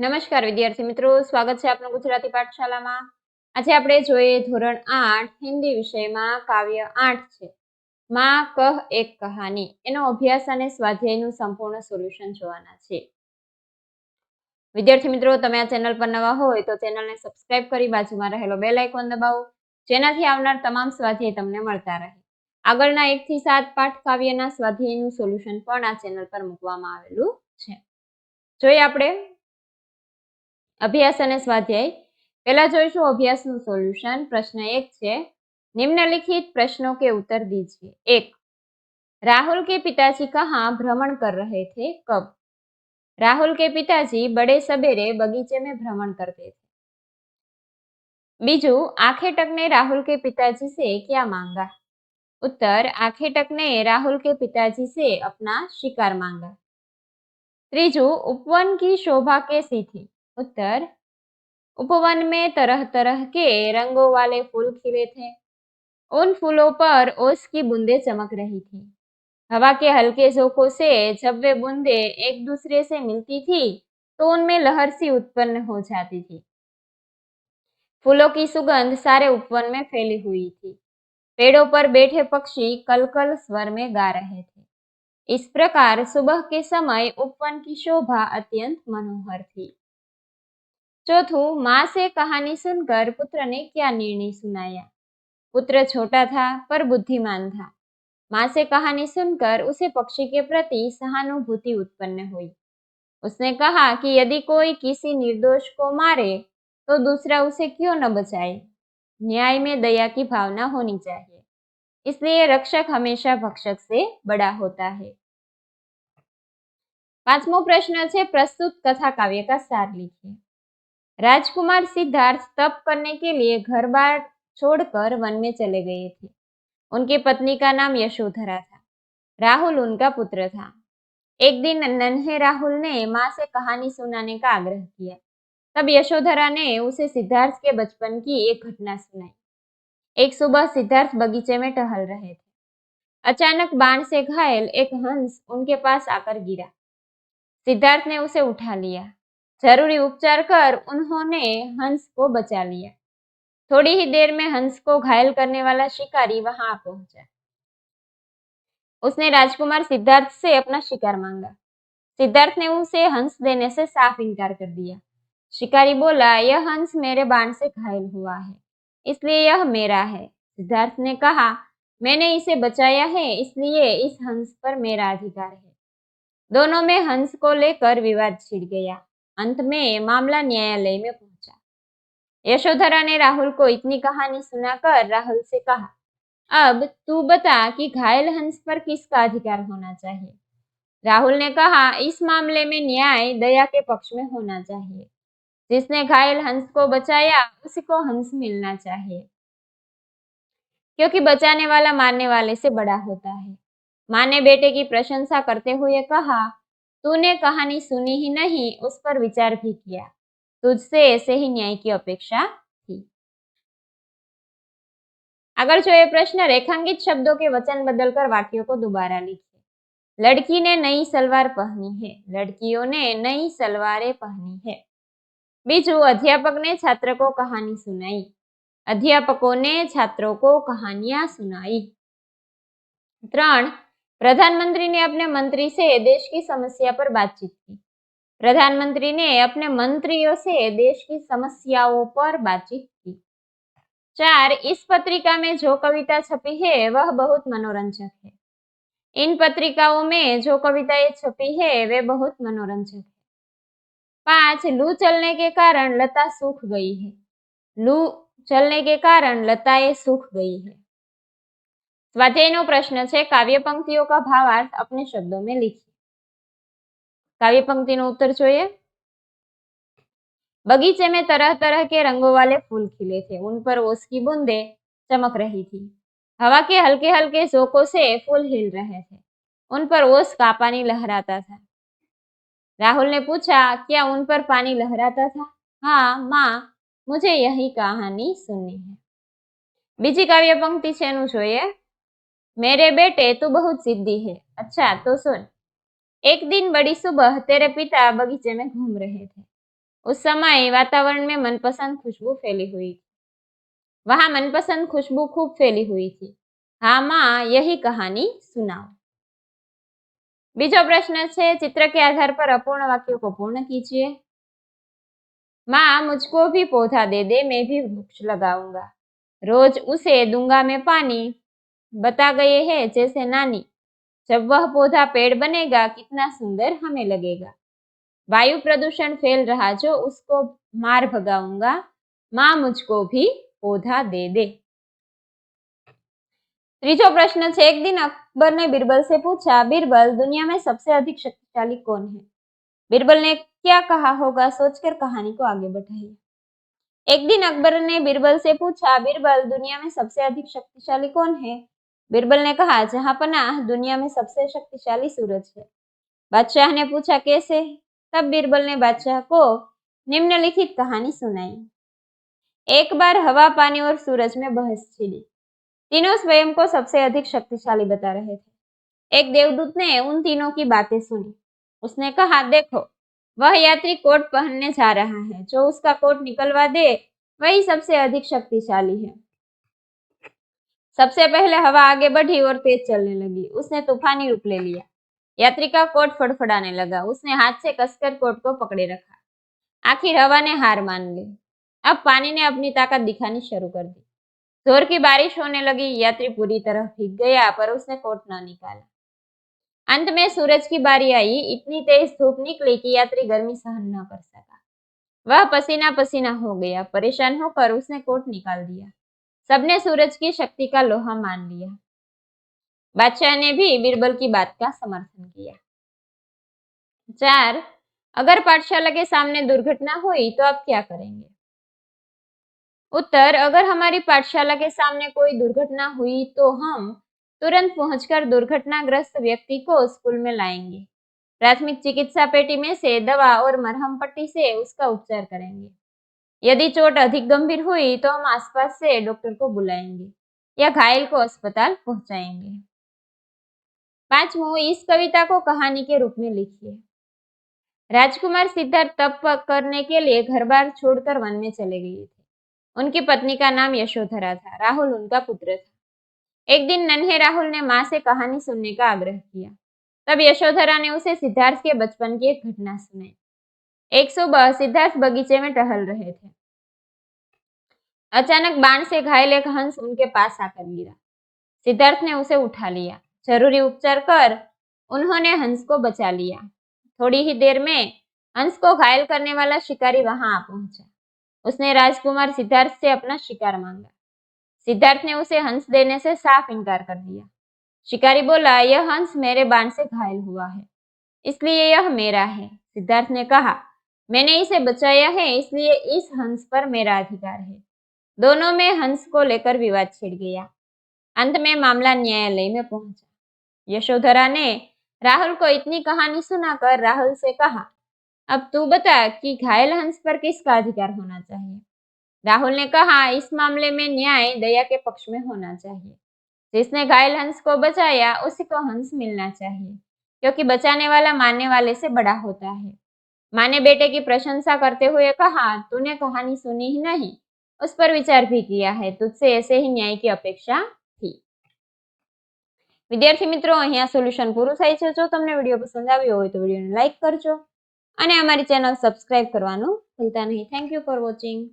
નમસ્કાર વિદ્યાર્થી મિત્રો, સ્વાગત છે આપનું ગુજરાતી પાઠશાલામાં। આજે આપણે જોઈએ ધોરણ 8 હિન્દી વિષયમાં કાવ્ય 8 છે માં કહ એક કહાની, એનો અભ્યાસ અને સ્વાધ્યાયનું સંપૂર્ણ સોલ્યુશન જોવાના છે। વિદ્યાર્થી મિત્રો, તમે આ ચેનલ પર નવા હોય તો ચેનલને સબસ્ક્રાઇબ કરી બાજુમાં રહેલો બેલ આઇકોન દબાવો, જેનાથી આવનાર તમામ સ્વાધ્યાય તમને મળતા રહે। આગળના 1 થી 7 પાઠ કાવ્યના સ્વાધ્યાયનું સોલ્યુશન પણ આ ચેનલ પર મૂકવામાં આવેલું છે। જોઈએ આપણે અભ્યાસ અને સ્વાધ્યાય। पहला જોઈશું અભ્યાસનું સોલ્યુશન। प्रश्न 1 છે, निम्नलिखित प्रश्नों के उत्तर दीजिए। 1, राहुल के पिताजी कहाँ भ्रमण कर रहे थे, कब? राहुल के पिताजी बड़े सवेरे बगीचे में भ्रमण करते थे। बीजू, आखेटक ने राहुल के पिताजी से क्या मांगा? उत्तर, आखेटक ने राहुल के पिताजी से अपना शिकार मांगा। त्रीजू, उपवन की शोभा कैसी थी? उत्तर, उपवन में तरह तरह के रंगों वाले फूल खिले थे। उन फूलों पर ओस की बूंदें चमक रही थी। हवा के हल्के झोंकों से जब वे बूंदें एक दूसरे से मिलती थी तो उनमें लहर सी उत्पन्न हो जाती थी। फूलों की सुगंध सारे उपवन में फैली हुई थी। पेड़ों पर बैठे पक्षी कलकल स्वर में गा रहे थे। इस प्रकार सुबह के समय उपवन की शोभा अत्यंत मनोहर थी। चौथू, माँ से कहानी सुनकर पुत्र ने क्या निर्णय सुनाया? पुत्र छोटा था पर बुद्धिमान था। माँ से कहानी सुनकर उसे पक्षी के प्रति सहानुभूति उत्पन्न हुई। उसने कहा कि यदि कोई किसी निर्दोष को मारे तो दूसरा उसे क्यों न बचाए। न्याय में दया की भावना होनी चाहिए, इसलिए रक्षक हमेशा भक्षक से बड़ा होता है। 5मो प्रश्न है, प्रस्तुत कथा काव्य का सार लिखिए। राजकुमार सिद्धार्थ तप करने के लिए घर बार छोड़कर वन में चले गए थे। उनकी पत्नी का नाम यशोधरा था। राहुल उनका पुत्र था। एक दिन नन्हे राहुल ने माँ से कहानी सुनाने का आग्रह किया। तब यशोधरा ने उसे सिद्धार्थ के बचपन की एक घटना सुनाई। एक सुबह सिद्धार्थ बगीचे में टहल रहे थे। अचानक बाण से घायल एक हंस उनके पास आकर गिरा। सिद्धार्थ ने उसे उठा लिया। जरूरी उपचार कर उन्होंने हंस को बचा लिया। थोड़ी ही देर में हंस को घायल करने वाला शिकारी वहां पहुंचा। उसने राजकुमार सिद्धार्थ से अपना शिकार मांगा। सिद्धार्थ ने उसे हंस देने से साफ इनकार कर दिया। शिकारी बोला, यह हंस मेरे बाण से घायल हुआ है, इसलिए यह मेरा है। सिद्धार्थ ने कहा, मैंने इसे बचाया है, इसलिए इस हंस पर मेरा अधिकार है। दोनों में हंस को लेकर विवाद छिड़ गया। अंत में मामला न्यायालय में पहुंचा। यशोधरा ने राहुल को इतनी कहानी सुनाकर राहुल से कहा, अब तू बता कि घायल हंस पर किसका अधिकार होना चाहिए। राहुल ने कहा, इस मामले में न्याय दया के पक्ष में होना चाहिए। जिसने घायल हंस को बचाया उसी को हंस मिलना चाहिए, क्योंकि बचाने वाला मारने वाले से बड़ा होता है। माँ ने बेटे की प्रशंसा करते हुए कहा, तूने कहानी सुनी ही नहीं, उस पर विचार भी किया। तुझसे ऐसे ही न्याय की अपेक्षा थी। अगर जो ये प्रश्न, रेखांकित शब्दों के वचन बदलकर वाक्यों को दोबारा लिखिए। लड़की ने नई सलवार पहनी है, लड़कियों ने नई सलवारें पहनी है। बीजू, अध्यापक ने छात्र को कहानी सुनाई, अध्यापकों ने छात्रों को कहानियां सुनाई। 3, प्रधानमंत्री ने अपने मंत्री से देश की समस्या पर बातचीत की। प्रधानमंत्री ने अपने मंत्रियों से देश की समस्याओं पर बातचीत की। 4, इस पत्रिका में जो कविता छपी है वह बहुत मनोरंजक है। इन पत्रिकाओं में जो कविताएं छपी है वे बहुत मनोरंजक है। 5, लू चलने के कारण लता सूख गई है। लू चलने के कारण लताएं सूख गई है। स्वाध्यायનો પ્રશ્ન છે, કાવ્ય પંક્તિઓ का भावार्थ अपने शब्दों में लिखिए। काव्य पंक्तिનો उत्तर જોઈએ। बगीचे में तरह तरह के रंगों वाले फूल खिले थे। उन पर ओस की बूंदें चमक रही थी। हवा के हल्के हल्के झोंकों से फूल हिल रहे थे। उन पर ओस का पानी लहराता था। राहुल ने पूछा, क्या उन पर पानी लहराता था? हाँ माँ, मुझे यही कहानी सुननी है। बीजी काव्य पंक्ति છે એનું જોઈએ। मेरे बेटे तू बहुत जिद्दी है। अच्छा तो सुन। एक दिन बड़ी सुबह तेरे पिता बगीचे में घूम रहे थे। उस समय वातावरण में मनपसंद खुशबू फैली हुई थी। वहां मनपसंद खुशबू खूब फैली हुई थी। हाँ माँ, यही कहानी सुनाओ। बीजो प्रश्न है, चित्र के आधार पर अपूर्ण वाक्यों को पूर्ण कीजिए। माँ, मुझको भी पौधा दे दे, मैं भी वृक्ष लगाऊंगा। रोज उसे दूंगा मैं पानी, बता गए हैं जैसे नानी। जब वह पौधा पेड़ बनेगा, कितना सुंदर हमें लगेगा। वायु प्रदूषण फैल रहा जो, उसको मार भगाऊंगा। माँ, मुझको भी पौधा दे दे। तीजो प्रश्न है, एक दिन अकबर ने बीरबल से पूछा, बीरबल, दुनिया में सबसे अधिक शक्तिशाली कौन है? बीरबल ने क्या कहा होगा, सोचकर कहानी को आगे बढ़ाइए। एक दिन अकबर ने बीरबल से पूछा, बीरबल, दुनिया में सबसे अधिक शक्तिशाली कौन है? बीरबल ने कहा, जहांपनाह, दुनिया में सबसे शक्तिशाली सूरज है। बादशाह ने पूछा, कैसे? तब बीरबल ने बादशाह को निम्नलिखित कहानी सुनाई। एक बार हवा, पानी और सूरज में बहस छिड़ी। तीनों स्वयं को सबसे अधिक शक्तिशाली बता रहे थे। एक देवदूत ने उन तीनों की बातें सुनी। उसने कहा, देखो, वह यात्री कोट पहनने जा रहा है। जो उसका कोट निकलवा दे, वही सबसे अधिक शक्तिशाली है। सबसे पहले हवा आगे बढ़ी और तेज चलने लगी। उसने तूफानी रूप ले लिया। यात्री का कोट फड़फड़ाने लगा। उसने हाथ से कसकर कोट को पकड़े रखा। आखिर हवा ने हार मान ली। अब पानी ने अपनी ताकत दिखानी शुरू कर दी। जोर की बारिश होने लगी। यात्री पूरी तरह भीग गया, पर उसने कोट न निकाला। अंत में सूरज की बारी आई। इतनी तेज धूप निकली कि यात्री गर्मी सहन न कर सका। वह पसीना पसीना हो गया। परेशान होकर उसने कोट निकाल दिया। सबने सूरज की शक्ति का लोहा मान लिया। बादशाह ने भी बीरबल की बात का समर्थन किया। 4. अगर पाठशाला के सामने दुर्घटना हुई तो आप क्या करेंगे? उत्तर, अगर हमारी पाठशाला के सामने कोई दुर्घटना हुई तो हम तुरंत पहुंचकर दुर्घटनाग्रस्त व्यक्ति को स्कूल में लाएंगे। प्राथमिक चिकित्सा पेटी में से दवा और मरहम पट्टी से उसका उपचार करेंगे। यदि चोट अधिक गंभीर हुई तो हम आसपास से डॉक्टर को बुलाएंगे या घायल को अस्पताल पहुंचाएंगे। 5. इस कविता को कहानी के रूप में लिखिए। राजकुमार सिद्धार्थ तप करने के लिए घर बार छोड़कर वन में चले गए थे। उनकी पत्नी का नाम यशोधरा था। राहुल उनका पुत्र था। एक दिन नन्हे राहुल ने माँ से कहानी सुनने का आग्रह किया। तब यशोधरा ने उसे सिद्धार्थ के बचपन की एक घटना सुनाई। एक सुबह सिद्धार्थ बगीचे में टहल रहे थे। अचानक बाण से घायल एक हंस उनके पास आकर गिरा। सिद्धार्थ ने उसे उठा लिया। जरूरी उपचार कर उन्होंने हंस को बचा लिया। थोड़ी ही देर में हंस को घायल करने वाला शिकारी वहां आ पहुंचा। उसने राजकुमार सिद्धार्थ से अपना शिकार मांगा। सिद्धार्थ ने उसे हंस देने से साफ इनकार कर दिया। शिकारी बोला, यह हंस मेरे बाण से घायल हुआ है, इसलिए यह मेरा है। सिद्धार्थ ने कहा, मैंने इसे बचाया है, इसलिए इस हंस पर मेरा अधिकार है। दोनों में हंस को लेकर विवाद छिड़ गया। अंत में मामला न्यायालय में पहुंचा। यशोधरा ने राहुल को इतनी कहानी सुनाकर राहुल से कहा, अब तू बता कि घायल हंस पर किसका अधिकार होना चाहिए? राहुल ने कहा, इस मामले में न्याय दया के पक्ष में होना चाहिए। जिसने घायल हंस को बचाया उसी को हंस मिलना चाहिए, क्योंकि बचाने वाला मारने वाले से बड़ा होता है। माँ ने बेटे की प्रशंसा करते हुए कहा, तूने कहानी सुनी ही नहीं, उस पर विचार भी किया है। तुझसे ऐसे ही न्याय की अपेक्षा थी। विद्यार्थी मित्रों, અહીંયા સોલ્યુશન પૂરું થાય છે। જો તમને વિડીયો પસંદ આવ્યો હોય તો વિડીયોને લાઈક કરજો અને અમારી ચેનલ સબસ્ક્રાઇબ કરવાનું ભૂલતા નહીં। Thank you for watching.